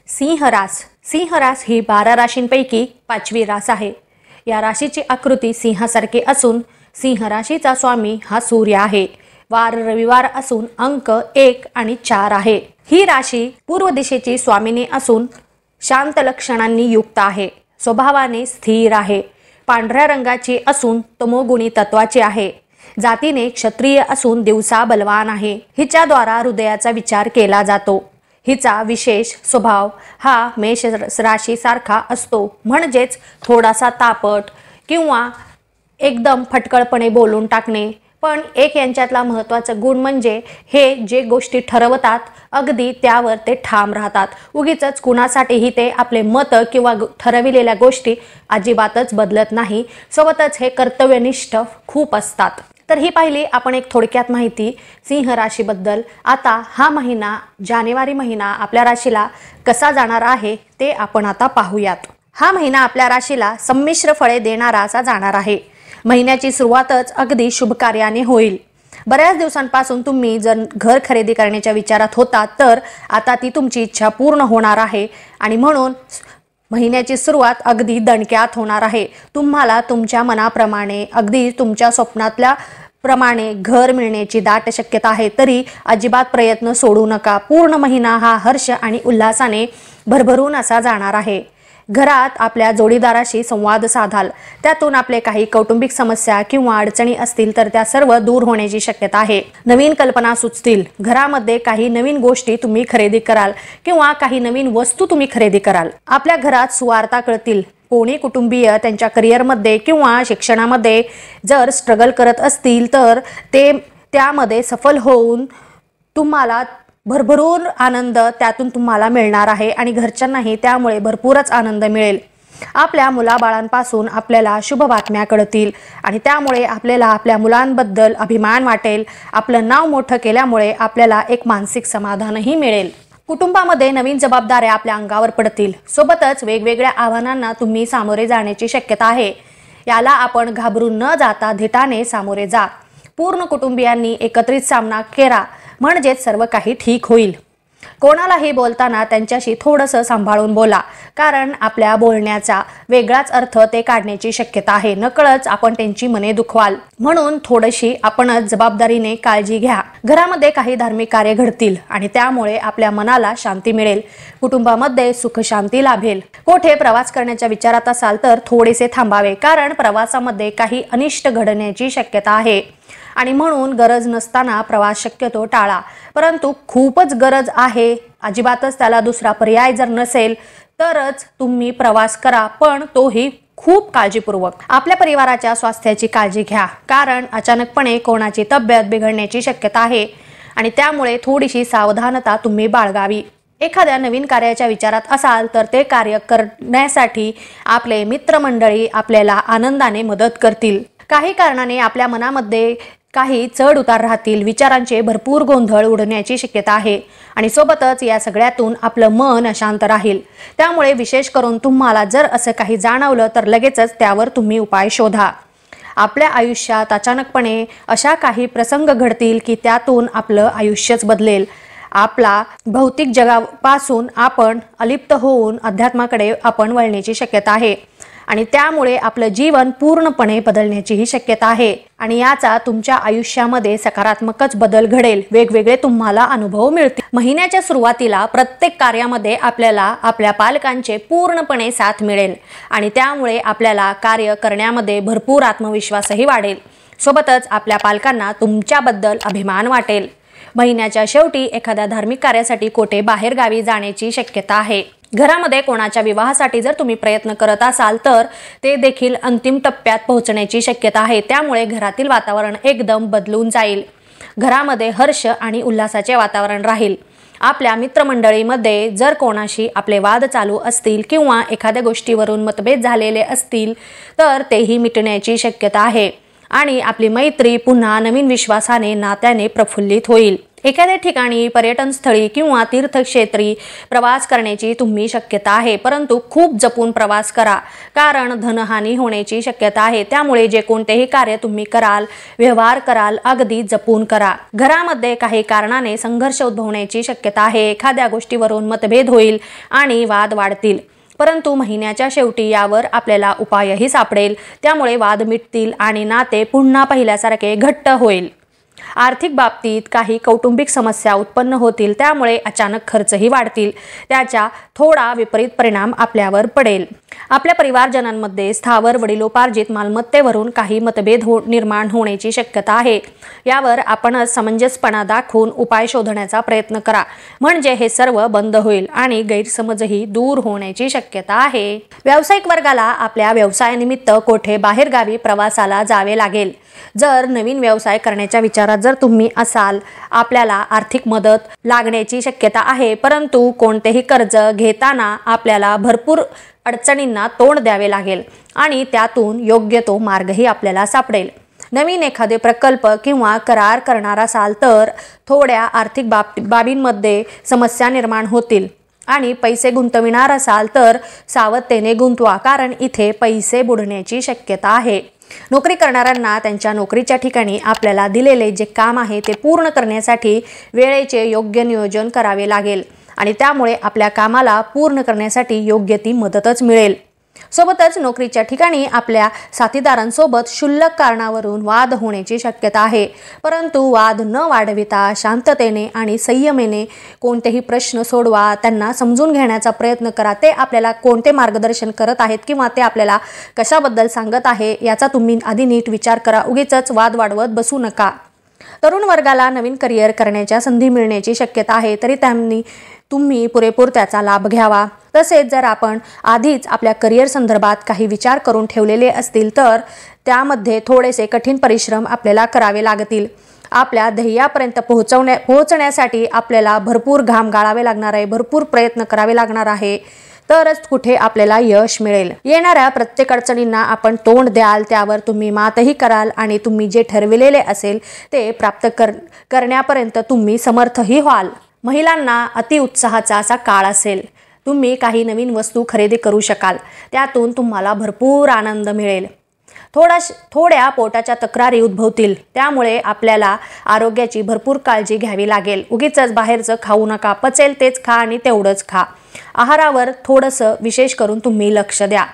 सिंह रास ही 12 राशींपैकी 5वी रास आहे। या राशीची आकृती सिंहासारखी असून सिंह राशीचा स्वामी हा सूर्य आहे। वार रविवार असून अंक 1 आणि 4 आहे। ही राशी पूर्व दिशेची स्वामिनी असून शांत लक्षणांनी युक्त आहे। स्वभावाने स्थिर आहे। पांढऱ्या रंगाची असून तमोगुणी तत्वाची आहे। जातीने क्षत्रिय असून दिवसा बलवान आहे। हिच्याद्वारा हृदयाचा विचार केला जातो। हिचा विशेष स्वभाव हा मेष राशी सारखा असतो, म्हणजेच थोडासा तापट किंवा एकदम फटकळपणे बोलून टाकणे। पण एक यांच्यातला महत्त्वाचा गुण म्हणजे हे जे गोष्टी ठरवतात अगदी त्यावर ते ठाम राहतात। उगीचच कुणासाठीही ते आपले मत किंवा ठरविलेल्या गोष्टी अजिबातच बदलत नाही। सोबतच हे कर्तव्यनिष्ठ खूप असतात। तर ही पाहिली आपण एक थोडक्यात माहिती सिंह राशीबद्दल। आता हा महिना जानेवारी महिना आपल्या राशीला कसा जाणार आहे ते आपण आता पाहूयात। हा महिना आपल्या राशीला संमिश्र फळे देणारा असा जाणार आहे। महिन्याची सुरुवातच अगदी शुभ कार्याने होईल। बऱ्याच दिवसांपासून तुम्ही जर घर खरेदी करण्याच्या विचारात होता तर आता ती तुमची इच्छा पूर्ण होणार आहे आणि म्हणून महिन्याची सुरुवात अगदी दणक्यात होणार आहे। तुम्हाला तुमच्या मनाप्रमाणे अगदी तुमच्या स्वप्नातल्या प्रमाणे घर मिळण्याची दाट शक्यता आहे। तरी अजिबात प्रयत्न सोडू नका। पूर्ण महिना हा हर्ष आणि उल्हासाने भरभरून असा जाणार आहे। घरात आपल्या जोडीदाराशी संवाद साधाल। त्यातून आपले काही कौटुंबिक समस्या किंवा अडचणी असतील तर त्या सर्व दूर होण्याची शक्यता आहे। नवीन कल्पना सुचतील। घरामध्ये काही नवीन गोष्टी तुम्ही खरेदी कराल किंवा काही नवीन वस्तू तुम्ही खरेदी कराल। आपल्या घरात सुवार्ता कळतील। कोणी कुटुंबीय त्यांच्या करिअरमध्ये किंवा शिक्षणामध्ये जर स्ट्रगल करत असतील तर ते त्यामध्ये सफल होऊन तुम्हाला भरभरून आनंद त्यातून तुम्हाला मिळणार आहे आणि घरच्यांनाही त्यामुळे भरपूरच आनंद मिळेल। आपल्या मुलाबाळांपासून आपल्याला शुभ बातम्या कळतील आणि त्यामुळे आपल्याला आपल्या मुलांबद्दल अभिमान वाटेल। आपलं नाव मोठं केल्यामुळे आपल्याला एक मानसिक समाधानही मिळेल। कुटुंबामध्ये नवीन जबाबदाऱ्या आपल्या अंगावर पडतील। सोबतच वेगवेगळ्या आव्हानांना तुम्ही सामोरे जाण्याची शक्यता आहे। याला आपण घाबरून न जाता धीटाने सामोरे जा। पूर्ण कुटुंबियांनी एकत्रित सामना करा, म्हणजेच सर्व काही ठीक होईल। कोणालाही बोलताना त्यांच्याशी थोडंसं सांभाळून बोला, कारण आपल्या बोलण्याचा वेगळाच अर्थ ते काढण्याची शक्यता आहे। नकळत आपण त्यांची मने दुखवाल, म्हणून थोडीशी आपणच जबाबदारीने काळजी घ्या। घरामध्ये काही धार्मिक कार्य घडतील आणि त्यामुळे आपल्या मनाला शांती मिळेल। कुटुंबामध्ये सुख शांती लाभेल। कोठे प्रवास करण्याच्या विचारात असाल तर थोडेसे थांबावे, कारण प्रवासामध्ये काही अनिष्ट घडण्याची शक्यता आहे आणि म्हणून गरज नसताना प्रवास शक्यतो टाळा। परंतु खूपच गरज आहे, अजिबातच त्याला दुसरा पर्याय जर नसेल तरच तुम्ही प्रवास करा, पण तोही खूप काळजीपूर्वक। आपल्या परिवाराच्या स्वास्थ्याची काळजी घ्या, कारण अचानकपणे कोणाची तब्येत बिघडण्याची शक्यता आहे आणि त्यामुळे थोडीशी सावधानता तुम्ही बाळगावी। एखाद्या नवीन कार्याच्या विचारात असाल तर ते कार्य करण्यासाठी आपले मित्रमंडळी आपल्याला आनंदाने मदत करतील। काही कारणाने आपल्या मनामध्ये काही चढ उतार राहतील। विचारांचे भरपूर गोंधळ उडण्याची शक्यता आहे आणि सोबतच या सगळ्यातून आपलं मन अशांत राहील। त्यामुळे विशेष करून तुम्हाला जर असं काही जाणवलं तर लगेचच त्यावर तुम्ही उपाय शोधा। आपल्या आयुष्यात अचानकपणे अशा काही प्रसंग घडतील की त्यातून आपलं आयुष्यच बदलेल। आपला भौतिक जगापासून आपण अलिप्त होऊन अध्यात्माकडे आपण वळण्याची शक्यता आहे आणि त्यामुळे आपलं जीवन पूर्णपणे बदलण्याचीही शक्यता आहे आणि याचा तुमच्या आयुष्यामध्ये सकारात्मकच बदल घडेल। वेगवेगळे तुम्हाला अनुभव मिळतील। महिन्याच्या सुरुवातीला प्रत्येक कार्यामध्ये आपल्याला आपल्या पालकांचे पूर्णपणे साथ मिळेल आणि त्यामुळे आपल्याला कार्य करण्यामध्ये भरपूर आत्मविश्वासही वाढेल। सोबतच आपल्या पालकांना तुमच्याबद्दल अभिमान वाटेल। महिन्याच्या शेवटी एखाद्या धार्मिक कार्यासाठी कोठे बाहेर गावी जाण्याची शक्यता आहे। घरामध्ये कोणाच्या विवाहासाठी जर तुम्ही प्रयत्न करत असाल तर ते देखील अंतिम टप्प्यात पोहोचण्याची शक्यता आहे। त्यामुळे घरातील वातावरण एकदम बदलून जाईल। घरामध्ये हर्ष आणि उल्हासाचे वातावरण राहील। आपल्या मित्रमंडळीमध्ये जर कोणाशी आपले वाद चालू असतील किंवा एखाद्या गोष्टीवरून मतभेद झालेले असतील तर तेही मिटण्याची शक्यता आहे आणि आपली मैत्री पुन्हा नवीन विश्वासाने नात्याने प्रफुल्लित होईल। एखाद्या ठिकाणी पर्यटन स्थळी किंवा तीर्थक्षेत्री प्रवास करण्याची तुम्ही शक्यता आहे, परंतु खूप जपून प्रवास करा, कारण धनहानी होण्याची शक्यता आहे। त्यामुळे जे कोणतेही कार्य तुम्ही कराल, व्यवहार कराल, अगदी जपून करा। घरामध्ये काही कारणाने संघर्ष उद्भवण्याची शक्यता आहे, एखाद्या गोष्टीवरून मतभेद होईल आणि वाद वाढतील, परंतु महिन्याच्या शेवटी यावर आपल्याला उपायही सापडेल, त्यामुळे वाद मिटतील आणि नाते पुन्हा पहिल्यासारखे घट्ट होईल। आर्थिक बाबतीत काही कौटुंबिक समस्या उत्पन्न होतील, त्यामुळे अचानक खर्चही वाढतील, त्याचा थोडा विपरीत परिणाम आपल्यावर पडेल। आपल्या परिवारजनांमध्ये स्थावर वडिलोपार्जित मालमत्तेवरून काही मतभेद निर्माण होण्याची शक्यता आहे, यावर आपणच समंजसपणा दाखवून उपाय शोधण्याचा प्रयत्न करा, म्हणजे हे सर्व बंद होईल आणि गैरसमजही दूर होण्याची शक्यता आहे। व्यावसायिक वर्गाला आपल्या व्यवसायानिमित्त कोठे बाहेरगावी प्रवासाला जावे लागेल। जर नवीन व्यवसाय करण्याच्या विचारात जर तुम्ही असाल, आपल्याला आर्थिक मदत लागण्याची शक्यता आहे, परंतु कोणतेही कर्ज घेताना आपल्याला भरपूर अडचणींना तोंड द्यावे लागेल आणि त्यातून योग्य तो मार्गही आपल्याला सापडेल। नवीन एखादे प्रकल्प किंवा करार करणार असाल तर थोड्या आर्थिक बाबींमध्ये समस्या निर्माण होतील आणि पैसे गुंतविणार असाल तर सावधतेने गुंतवा, कारण इथे पैसे बुडण्याची शक्यता आहे। नोकरी करणाऱ्यांना त्यांच्या नोकरीच्या ठिकाणी आपल्याला दिलेले जे काम आहे ते पूर्ण करण्यासाठी वेळेचे योग्य नियोजन करावे लागेल आणि त्यामुळे आपल्या कामाला पूर्ण करण्यासाठी योग्य ती मदतच मिळेल। सोबतच नोकरीच्या ठिकाणी आपल्या साथीदारांसोबत क्षुल्लक कारणावरून वाद होण्याची शक्यता आहे, परंतु वाद न वाढविता शांततेने आणि संयमेने कोणतेही प्रश्न सोडवा, त्यांना समजून घेण्याचा प्रयत्न करा। ते आपल्याला कोणते मार्गदर्शन करत आहेत किंवा ते आपल्याला कशाबद्दल सांगत आहे याचा तुम्ही आधी नीट विचार करा, उगीचच वाद वाढवत बसू नका। तरुण वर्गाला नवीन करिअर करण्याच्या संधी मिळण्याची शक्यता आहे, तरी तुम्ही पुरेपूर त्याचा लाभ घ्यावा। तसेच जर आपण आधीच आपल्या करिअर संदर्भात काही विचार करून ठेवलेले असतील तर त्यामध्ये थोडेसे कठीण परिश्रम आपल्याला करावे लागतील। आपल्या ध्येयापर्यंत पोहोचण्यासाठी आपल्याला भरपूर घाम गाळावे लागणार आहे, भरपूर प्रयत्न करावे लागणार आहे, तरच कुठे आपल्याला यश मिळेल। येणाऱ्या प्रत्येक अडचणींना आपण तोंड द्याल, त्यावर तुम्ही मातही कराल आणि तुम्ही जे ठरविलेले असेल ते प्राप्त करण्यापर्यंत तुम्ही समर्थही व्हाल। महिलांना अतिउत्साहाचा असा काळ असेल, तुम्ही काही नवीन वस्तू खरेदी करू शकाल, त्यातून तुम्हाला भरपूर आनंद मिळेल। थोड्या पोटाच्या तक्रारी उद्भवतील, त्यामुळे आपल्याला आरोग्याची भरपूर काळजी घ्यावी लागेल। उगीचच बाहेरचं खाऊ नका, पचेल तेच खा आणि तेवढंच खा। आहारावर थोडंसं विशेष करून तुम्ही लक्ष द्या।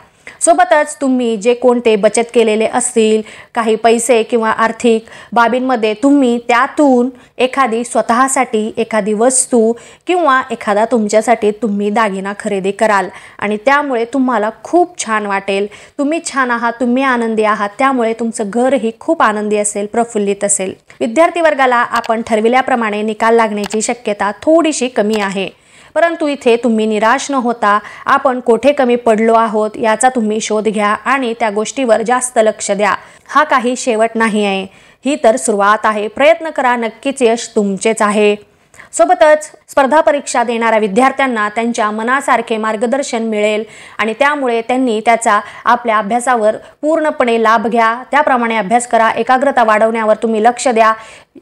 सोबतच तुम्ही जे कोणते बचत केलेले असतील, काही पैसे किंवा आर्थिक बाबींमध्ये तुम्ही त्यातून एखादी स्वतःसाठी एखादी वस्तू किंवा एखादा तुमच्यासाठी तुम्ही दागिना खरेदी कराल आणि त्यामुळे तुम्हाला खूप छान वाटेल। तुम्ही छान आहात, तुम्ही आनंदी आहात, त्यामुळे तुमचं घरही खूप आनंदी असेल, प्रफुल्लित असेल। विद्यार्थी वर्गाला आपण ठरविल्याप्रमाणे निकाल लागण्याची शक्यता थोडीशी कमी आहे, परंतु इथे तुम्ही निराश न होता आपण कोठे कमी पडलो आहोत याचा तुम्ही शोध घ्या आणि त्या गोष्टीवर जास्त लक्ष द्या। हा काही शेवट नाही आहे, ही तर सुरुवात आहे। प्रयत्न करा, नक्कीच यश तुमचेच आहे। सोबतच स्पर्धा परीक्षा देणाऱ्या विद्यार्थ्यांना त्यांच्या मनासारखे मार्गदर्शन मिळेल आणि त्यामुळे त्यांनी त्याचा आपल्या अभ्यासावर पूर्णपणे लाभ घ्या। त्याप्रमाणे अभ्यास करा, एकाग्रता वाढवण्यावर तुम्ही लक्ष द्या।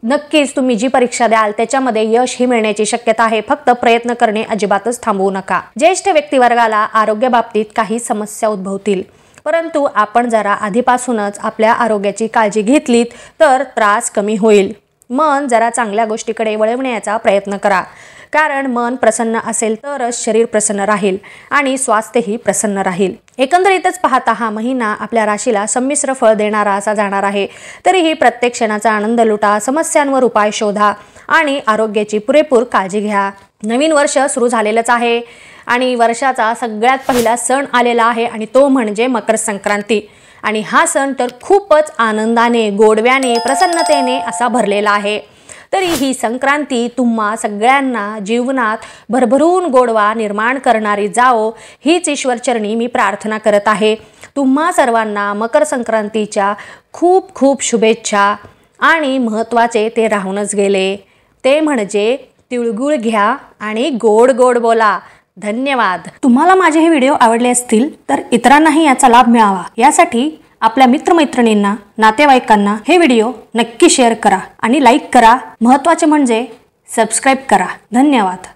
नक्कीच तुम्ही जी परीक्षा द्याल त्याच्यामध्ये यश ही मिळण्याची शक्यता आहे, फक्त प्रयत्न करणे अजिबातच थांबवू नका। ज्येष्ठ व्यक्तिवर्गाला आरोग्याबाबतीत काही समस्या उद्भवतील, परंतु आपण जरा आधीपासूनच आपल्या आरोग्याची काळजी घेतलीत तर त्रास कमी होईल। मन जरा चांगल्या गोष्टीकडे वळवण्याचा प्रयत्न करा, कारण मन प्रसन्न असेल तरच शरीर प्रसन्न राहील आणि स्वास्थ्यही प्रसन्न राहील। एकंदरीतच पाहता हा महिना आपल्या राशीला संमिश्र फळ देणारा असा जाणार आहे। तरीही प्रत्येक क्षणाचा आनंद लुटा, समस्यांवर उपाय शोधा आणि आरोग्याची पुरेपूर काळजी घ्या। नवीन वर्ष सुरू झालेलंच आहे आणि वर्षाचा सगळ्यात पहिला सण आलेला आहे आणि तो म्हणजे मकर संक्रांती। आणि हा सण तर खूपच आनंदाने, गोडव्याने, प्रसन्नतेने असा भरलेला आहे। तरी ही संक्रांती तुम्हा सगळ्यांना जीवनात भरभरून गोडवा निर्माण करणारी जाओ, हीच ईश्वरचरणी मी प्रार्थना करत आहे। तुम्हा सर्वांना मकर संक्रांतीच्या खूप खूप शुभेच्छा। आणि महत्त्वाचे ते राहूनच गेले, ते म्हणजे तिळगुळ घ्या आणि गोड गोड बोला। धन्यवाद। तुम्हाला माझे हे व्हिडिओ आवडले असतील तर इतरांनाही याचा लाभ मिळावा यासाठी आपल्या मित्रमैत्रिणींना, नातेवाईकांना हे व्हिडिओ नक्की शेअर करा आणि लाईक करा। महत्त्वाचे म्हणजे सबस्क्राईब करा. धन्यवाद.